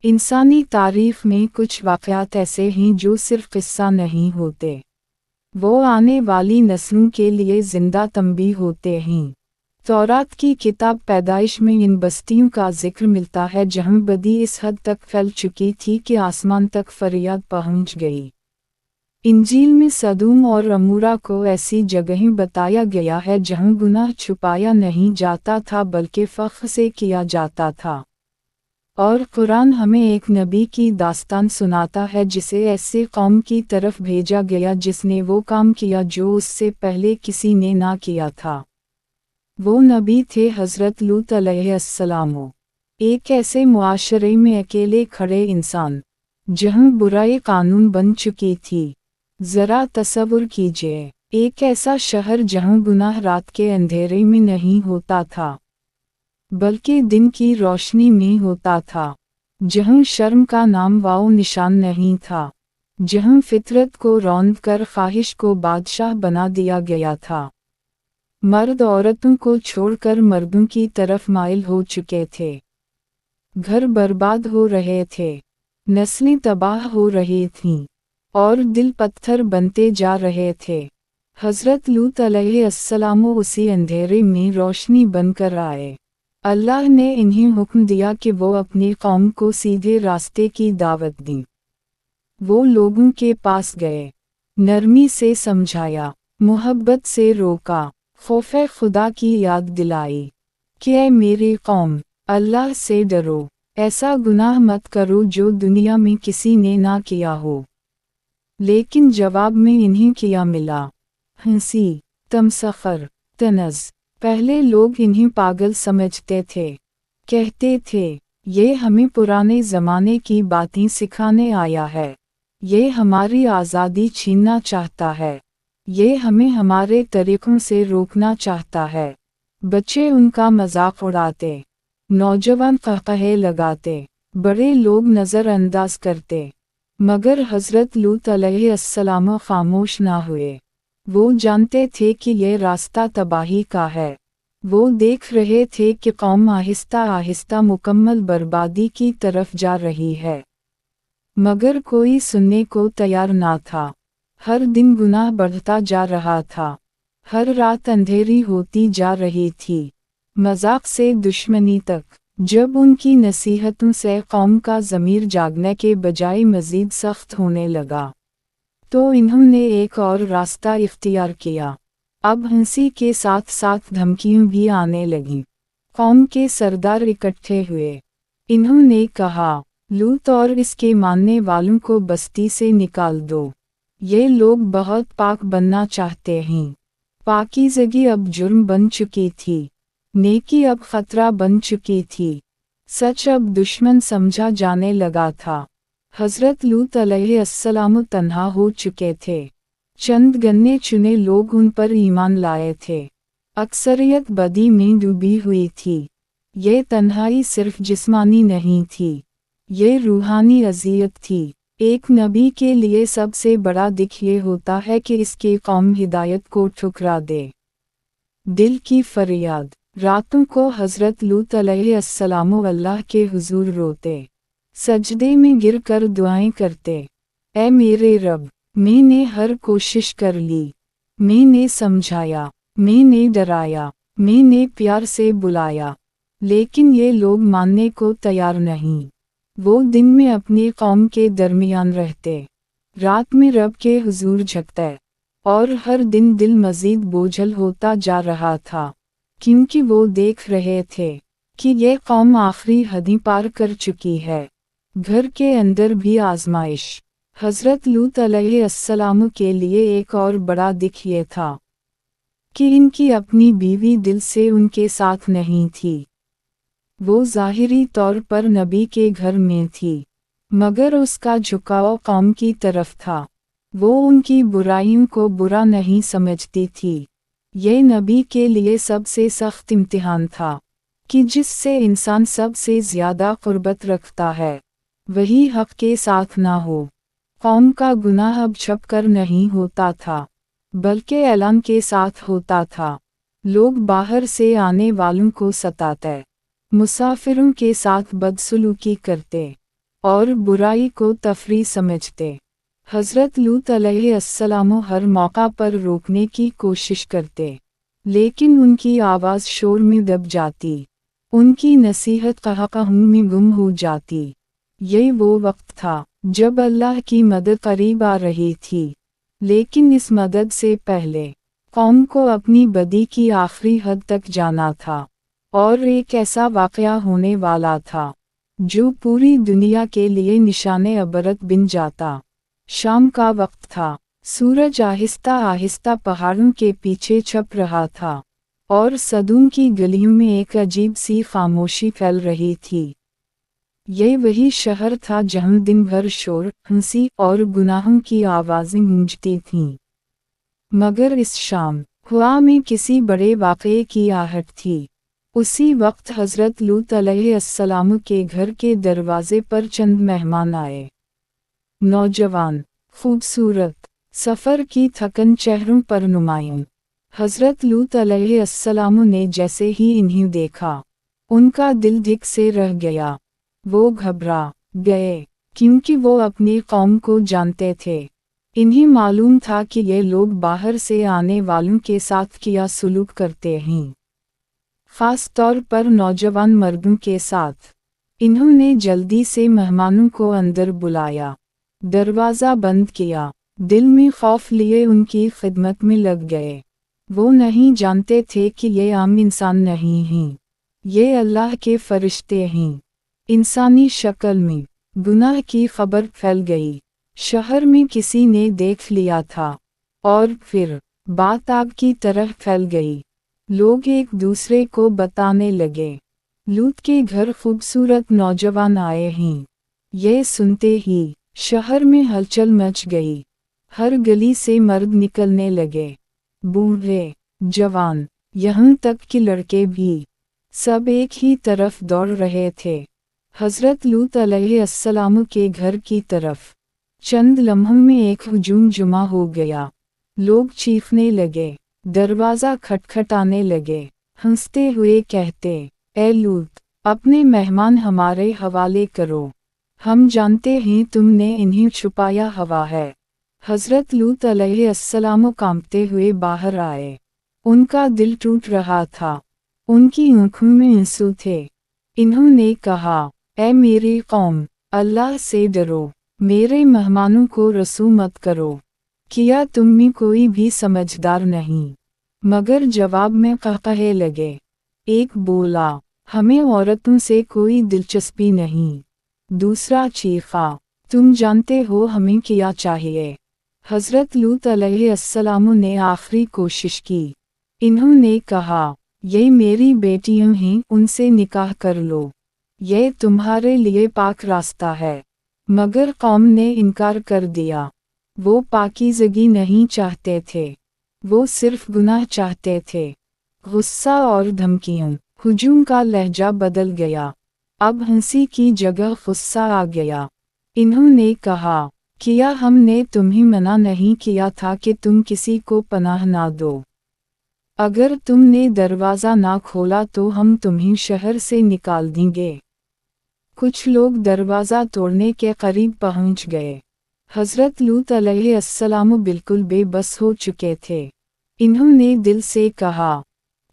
इंसानी तारीफ में कुछ वाक़यात ऐसे हैं जो सिर्फ किस्सा नहीं होते, वो आने वाली नस्लों के लिए ज़िंदा तंबीह होते हैं। तौरात की किताब पैदाइश में इन बस्तियों का जिक्र मिलता है जहाँ बदी इस हद तक फैल चुकी थी कि आसमान तक फरियाद पहुँच गई। इंजील में सदूम और अमूरा को ऐसी जगहें बताया गया है जहाँ गुनाह छुपाया नहीं जाता था बल्कि फ़ख्र से किया जाता था। और कुरान हमें एक नबी की दास्तान सुनाता है जिसे ऐसे कौम की तरफ भेजा गया जिसने वो काम किया जो उससे पहले किसी ने ना किया था। वो नबी थे हज़रत लूत अलैहिस्सलाम। एक ऐसे मुआशरे में अकेले खड़े इंसान, जहाँ बुराई कानून बन चुकी थी। ज़रा तसव्वुर कीजिए, एक ऐसा शहर जहाँ गुनाह रात के अंधेरे में नहीं होता था बल्कि दिन की रोशनी में होता था, जहाँ शर्म का नाम वाओ निशान नहीं था, जहाँ फितरत को रौंद कर ख्वाहिश को बादशाह बना दिया गया था। मर्द औरतों को छोड़कर मर्दों की तरफ माइल हो चुके थे। घर बर्बाद हो रहे थे, नस्लें तबाह हो रही थीं, और दिल पत्थर बनते जा रहे थे। हज़रत लूत अलैहिस्सलाम उसी अंधेरे में रोशनी बनकर आए। अल्लाह ने इन्हें हुक्म दिया कि वो अपनी कौम को सीधे रास्ते की दावत दें। वो लोगों के पास गए, नरमी से समझाया, मोहब्बत से रोका, खौफ़े खुदा की याद दिलाई कि ऐ मेरी कौम, अल्लाह से डरो, ऐसा गुनाह मत करो जो दुनिया में किसी ने ना किया हो। लेकिन जवाब में इन्हें किया मिला, हंसी, तमसखर, तनज़। पहले लोग इन्हें पागल समझते थे, कहते थे, ये हमें पुराने ज़माने की बातें सिखाने आया है, ये हमारी आज़ादी छीनना चाहता है, ये हमें हमारे तरीक़ों से रोकना चाहता है। बच्चे उनका मजाक उड़ाते, नौजवान क़हक़हे लगाते, बड़े लोग नज़रअंदाज करते, मगर हज़रत लूत अलैहिस्सलाम खामोश ना हुए। वो जानते थे कि ये रास्ता तबाही का है। वो देख रहे थे कि कौम आहिस्ता आहिस्ता मुकम्मल बर्बादी की तरफ जा रही है, मगर कोई सुनने को तैयार ना था। हर दिन गुनाह बढ़ता जा रहा था, हर रात अंधेरी होती जा रही थी, मजाक से दुश्मनी तक। जब उनकी नसीहतों से कौम का ज़मीर जागने के बजाय मज़ीद सख्त होने लगा, तो इन्होंने एक और रास्ता इख्तियार किया। अब हंसी के साथ साथ धमकियाँ भी आने लगीं। कौम के सरदार इकट्ठे हुए। इन्होंने कहा, लूत और इसके मानने वालों को बस्ती से निकाल दो। ये लोग बहुत पाक बनना चाहते हैं। पाकीज़गी अब जुर्म बन चुकी थी, नेकी अब ख़तरा बन चुकी थी, सच अब दुश्मन समझा जाने लगा था। हज़रत लूत अलैहिस्सलाम तन्हा हो चुके थे। चंद गन्ने चुने लोग उन पर ईमान लाए थे। अक्सरियत बदी में डूबी हुई थी। ये तन्हाई सिर्फ जिस्मानी नहीं थी, ये रूहानी अज़ियत थी। एक नबी के लिए सबसे बड़ा दुख ये होता है कि इसकी कौम हिदायत को ठुकरा दे। दिल की फरियाद। रातों को हज़रत लूत अलैहिस्सलाम अल्लाह के हुजूर रोते, सजदे में गिर कर दुआएं करते। ऐ मेरे रब, मैंने हर कोशिश कर ली, मैंने समझाया, मैंने डराया, मैंने प्यार से बुलाया, लेकिन ये लोग मानने को तैयार नहीं। वो दिन में अपनी कौम के दरमियान रहते, रात में रब के हुजूर झुकते, और हर दिन दिल मज़ीद बोझल होता जा रहा था, क्योंकि वो देख रहे थे कि ये कौम आखिरी हदें पार कर चुकी है। घर के अंदर भी आजमाइश। हज़रत लूत अलैहिस्सलाम के लिए एक और बड़ा दुख ये था कि इनकी अपनी बीवी दिल से उनके साथ नहीं थी। वो ज़ाहिरी तौर पर नबी के घर में थी, मगर उसका झुकाव कौम की तरफ था। वो उनकी बुराइयों को बुरा नहीं समझती थी। ये नबी के लिए सबसे सख्त इम्तिहान था कि जिससे इंसान सबसे ज़्यादा क़ुर्बत रखता है, वही हक़ के साथ ना हो। कौम का गुनाह अब छुप कर नहीं होता था, बल्कि ऐलान के साथ होता था। लोग बाहर से आने वालों को सताते, मुसाफिरों के साथ बदसलूकी करते, और बुराई को तफरी समझते। हज़रत लूत अलैहिस्सलाम हर मौका पर रोकने की कोशिश करते, लेकिन उनकी आवाज़ शोर में दब जाती, उनकी नसीहत कहकहुं में गुम हो जाती। ये वो वक्त था जब अल्लाह की मदद करीब आ रही थी, लेकिन इस मदद से पहले कौम को अपनी बदी की आखिरी हद तक जाना था, और एक ऐसा वाक़या होने वाला था जो पूरी दुनिया के लिए निशाने अबरत बन जाता। शाम का वक्त था, सूरज आहिस्ता आहिस्ता पहाड़ों के पीछे छप रहा था, और सदूम की गलियों में एक अजीब सी खामोशी फैल रही थी। ये वही शहर था जहाँ दिन भर शोर, हंसी और गुनाहों की आवाज़ें गूंजती थीं। मगर इस शाम हवा में किसी बड़े वाक़ये की आहट थी। उसी वक्त हज़रत लूत अलैहिस्सलाम के घर के दरवाजे पर चंद मेहमान आए। नौजवान, खूबसूरत, सफ़र की थकन चेहरों पर नुमायां। हज़रत लूत अलैहिस्सलाम ने जैसे ही इन्हें देखा, उनका दिल धिक से रह गया। वो घबरा गए, क्योंकि वो अपनी कौम को जानते थे। इन्हें मालूम था कि ये लोग बाहर से आने वालों के साथ क्या सुलूक करते हैं, ख़ास तौर पर नौजवान मर्दों के साथ। इन्होंने जल्दी से मेहमानों को अंदर बुलाया, दरवाज़ा बंद किया, दिल में खौफ लिए उनकी खिदमत में लग गए। वो नहीं जानते थे कि ये आम इंसान नहीं हैं, ये अल्लाह के फरिश्ते हैं। इंसानी शक्ल में गुनाह की खबर फैल गई, शहर में किसी ने देख लिया था, और फिर बात आग की तरह फैल गई। लोग एक दूसरे को बताने लगे, लूत के घर खूबसूरत नौजवान आए हैं। ये सुनते ही शहर में हलचल मच गई, हर गली से मर्द निकलने लगे, बूढ़े, जवान, यहाँ तक कि लड़के भी, सब एक ही तरफ दौड़ रहे थे, हज़रत लूत अलैहिस्सलाम के घर की तरफ। चंद लम्हों में एक हुजूम जमा हो गया, लोग चीखने लगे, दरवाज़ा खटखटाने लगे, हंसते हुए कहते, ए लूत, अपने मेहमान हमारे हवाले करो, हम जानते हैं तुमने इन्हें छुपाया हुआ है। हज़रत लूत अलैहिस्सलाम कांपते हुए बाहर आए, उनका दिल टूट रहा था, उनकी आँखों में आंसू थे। इन्होंने कहा, ए मेरी कौम, अल्लाह से डरो, मेरे मेहमानों को रसू मत करो। क्या तुम में कोई भी समझदार नहीं? मगर जवाब में कहकहे लगे। एक बोला, हमें औरतों से कोई दिलचस्पी नहीं। दूसरा चीखा, तुम जानते हो हमें क्या चाहिए। हज़रत लूत अलैहिस्सलाम ने आखिरी कोशिश की। इन्होंने कहा, ये मेरी बेटियां हैं, उनसे निकाह कर लो, ये तुम्हारे लिए पाक रास्ता है। मगर कौम ने इनकार कर दिया। वो पाकीज़गी नहीं चाहते थे, वो सिर्फ गुनाह चाहते थे। गुस्सा और धमकियों, हुजूम का लहजा बदल गया, अब हंसी की जगह गुस्सा आ गया। इन्होंने कहा, क्या हमने तुम्हें मना नहीं किया था कि तुम किसी को पनाह ना दो? अगर तुमने दरवाज़ा ना खोला तो हम तुम्हें शहर से निकाल देंगे। कुछ लोग दरवाज़ा तोड़ने के करीब पहुंच गए। हज़रत लूत अलैहिस्सलाम बिल्कुल बेबस हो चुके थे। इन्होंने दिल से कहा,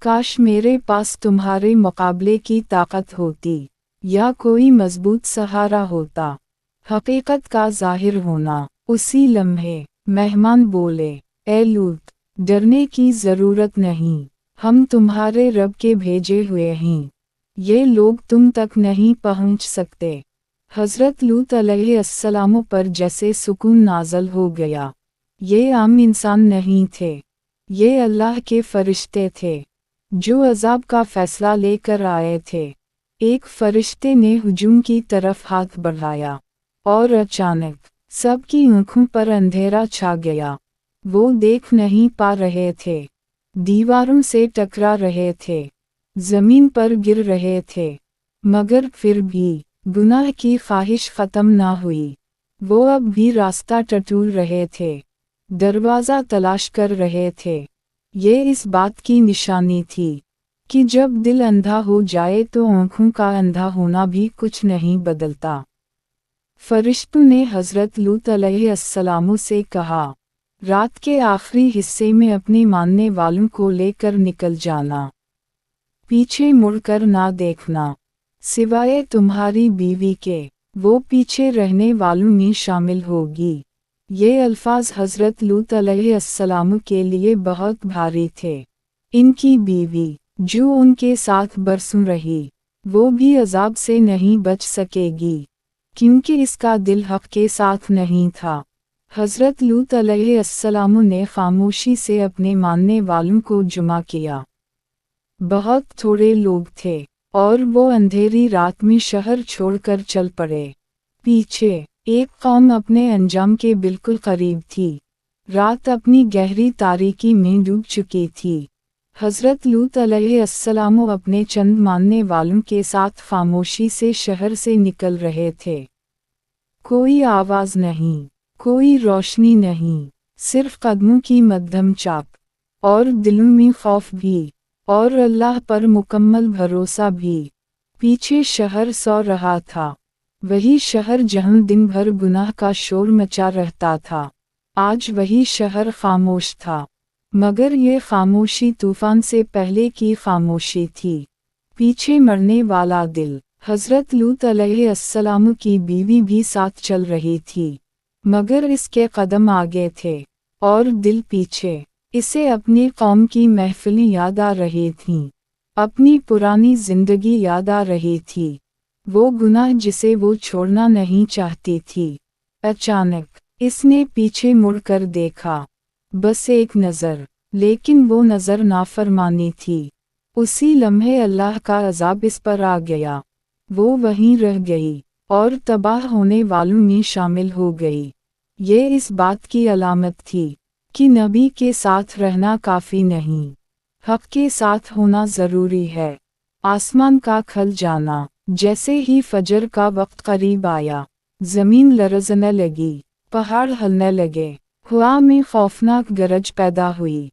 काश मेरे पास तुम्हारे मुकाबले की ताकत होती, या कोई मजबूत सहारा होता। हकीकत का ज़ाहिर होना। उसी लम्हे मेहमान बोले, ए लूत, डरने की ज़रूरत नहीं, हम तुम्हारे रब के भेजे हुए हैं, ये लोग तुम तक नहीं पहुंच सकते। हज़रत लूत अलैहिस्सलाम पर जैसे सुकून नाज़ल हो गया। ये आम इंसान नहीं थे, ये अल्लाह के फरिश्ते थे, जो अज़ाब का फ़ैसला लेकर आए थे। एक फरिश्ते ने हुजूम की तरफ हाथ बढ़ाया, और अचानक सबकी आँखों पर अंधेरा छा गया। वो देख नहीं पा रहे थे, दीवारों से टकरा रहे थे, ज़मीन पर गिर रहे थे, मगर फिर भी गुनाह की ख्वाहिश ख़त्म ना हुई। वो अब भी रास्ता टटोल रहे थे, दरवाज़ा तलाश कर रहे थे। ये इस बात की निशानी थी कि जब दिल अंधा हो जाए तो आँखों का अंधा होना भी कुछ नहीं बदलता। फरिश्तों ने हज़रत लूत अलैहिस्सलाम से कहा, रात के आखिरी हिस्से में अपने मानने वालों को लेकर निकल जाना, पीछे मुड़कर ना देखना, सिवाय तुम्हारी बीवी के, वो पीछे रहने वालों में शामिल होगी। ये अल्फाज हज़रत लूत अलैहिस्सलाम के लिए बहुत भारी थे। इनकी बीवी, जो उनके साथ बरसों रही, वो भी अजाब से नहीं बच सकेगी, क्योंकि इसका दिल हक़ के साथ नहीं था। हज़रत लूत अलैहिस्सलाम ने खामोशी से अपने मानने वालों को जुमा किया। बहुत थोड़े लोग थे और वो अंधेरी रात में शहर छोड़कर चल पड़े। पीछे एक कौम अपने अंजाम के बिल्कुल करीब थी। रात अपनी गहरी तारीकी में डूब चुकी थी। हज़रत लूत अलैहिस्सलाम अपने चंद मानने वालों के साथ खामोशी से शहर से निकल रहे थे। कोई आवाज़ नहीं, कोई रोशनी नहीं, सिर्फ कदमों की मध्यम चाप, और दिलों में खौफ भी, और अल्लाह पर मुकम्मल भरोसा भी। पीछे शहर सो रहा था, वही शहर जहां दिन भर गुनाह का शोर मचा रहता था। आज वही शहर खामोश था, मगर ये खामोशी तूफान से पहले की खामोशी थी। पीछे मरने वाला दिल। हज़रत लूत अलैहिस्सलाम की बीवी भी साथ चल रही थी, मगर इसके कदम आगे थे और दिल पीछे। इसे अपनी कौम की महफिलें याद आ रही थीं, अपनी पुरानी जिंदगी याद आ रही थी, वो गुनाह जिसे वो छोड़ना नहीं चाहती थी। अचानक इसने पीछे मुड़कर देखा, बस एक नज़र, लेकिन वो नज़र नाफरमानी थी। उसी लम्हे अल्लाह का अज़ाब इस पर आ गया। वो वहीं रह गई और तबाह होने वालों में शामिल हो गई। ये इस बात की अलामत थी कि नबी के साथ रहना काफ़ी नहीं, हक़ के साथ होना ज़रूरी है। आसमान का खल जाना। जैसे ही फजर का वक्त करीब आया, ज़मीन लरज़ने लगी, पहाड़ हिलने लगे, हवा में खौफनाक गरज पैदा हुई।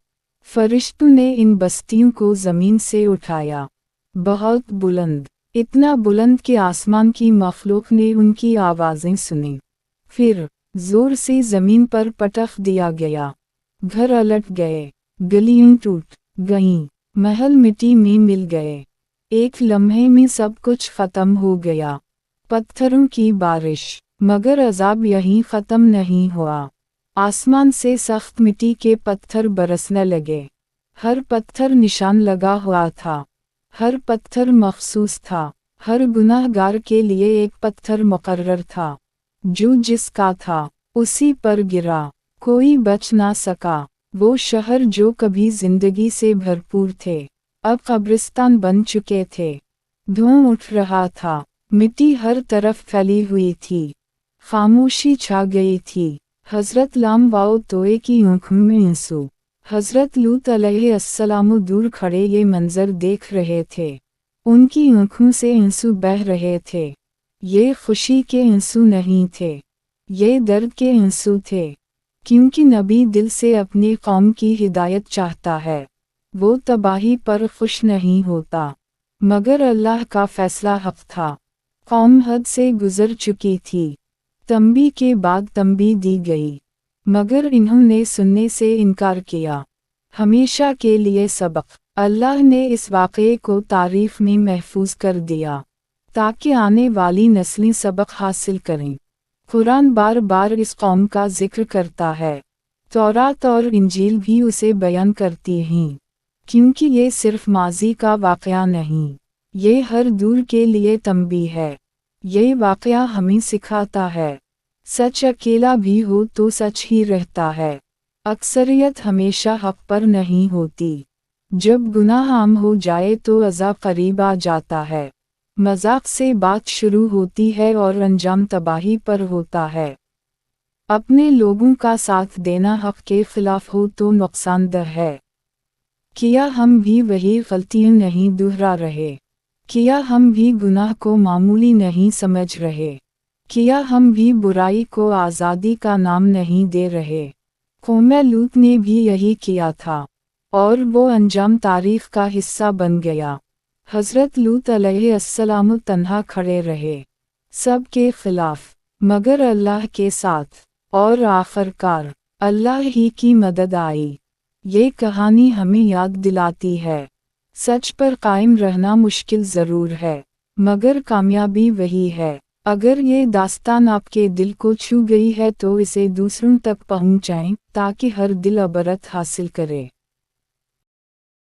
फरिश्तों ने इन बस्तियों को ज़मीन से उठाया, बहुत बुलंद, इतना बुलंद कि आसमान की मखलूक ने उनकी आवाज़ें सुनी। फिर ज़ोर से ज़मीन पर पटक दिया गया, घर उलट गए, गलियां टूट गईं, महल मिट्टी में मिल गए। एक लम्हे में सब कुछ ख़त्म हो गया, पत्थरों की बारिश। मगर अज़ाब यहीं ख़त्म नहीं हुआ। आसमान से सख्त मिट्टी के पत्थर बरसने लगे। हर पत्थर निशान लगा हुआ था, हर पत्थर मखसूस था। हर गुनाहगार के लिए एक पत्थर मुकर्रर था, जो जिसका था उसी पर गिरा, कोई बच ना सका। वो शहर जो कभी जिंदगी से भरपूर थे, अब कब्रिस्तान बन चुके थे। धुआं उठ रहा था, मिट्टी हर तरफ फैली हुई थी, खामोशी छा गई थी। हज़रत लाम वाओ तोए की आँखों में आंसू। हज़रत लूत अलैहिस्सलाम दूर खड़े ये मंज़र देख रहे थे। उनकी आँखों से आंसू बह रहे थे। ये खुशी के आंसू नहीं थे, ये दर्द के आंसू थे, क्योंकि नबी दिल से अपनी कौम की हिदायत चाहता है। वो तबाही पर खुश नहीं होता, मगर अल्लाह का फ़ैसला हक़ था। कौम हद से गुज़र चुकी थी, तंबी के बाद तंबी दी गई, मगर इन्होंने सुनने से इनकार किया। हमेशा के लिए सबक। अल्लाह ने इस वाक़ये को तारीफ़ में महफूज कर दिया, ताकि आने वाली नस्लें सबक हासिल करें। कुरान बार बार इस कौम का जिक्र करता है, तौरात और इंजील भी उसे बयान करती हैं, क्योंकि ये सिर्फ माजी का वाक़या नहीं, ये हर दूर के लिए तंबी है। ये वाक़या हमें सिखाता है, सच अकेला भी हो तो सच ही रहता है। अक्सरियत हमेशा हक़ पर नहीं होती। जब गुनाह आम हो जाए तो अज़ाब करीब आ जाता है। मज़ाक से बात शुरू होती है और अंजाम तबाही पर होता है। अपने लोगों का साथ देना हक़ के ख़िलाफ़ हो तो नुक़सानदह है। किया हम भी वही गलतियाँ नहीं दोहरा रहे? किया हम भी गुनाह को मामूली नहीं समझ रहे? किया हम भी बुराई को आज़ादी का नाम नहीं दे रहे? कौम लूत ने भी यही किया था, और वो अंजाम तारीख़ का हिस्सा बन गया। हज़रत लूत अलैहिस्सलाम तन्हा खड़े रहे, सब के ख़िलाफ़, मगर अल्लाह के साथ, और आखिरकार अल्लाह ही की मदद आई। ये कहानी हमें याद दिलाती है, सच पर कायम रहना मुश्किल ज़रूर है, मगर कामयाबी वही है। अगर ये दास्तान आपके दिल को छू गई है तो इसे दूसरों तक पहुंचाएं, ताकि हर दिल इबरत हासिल करे।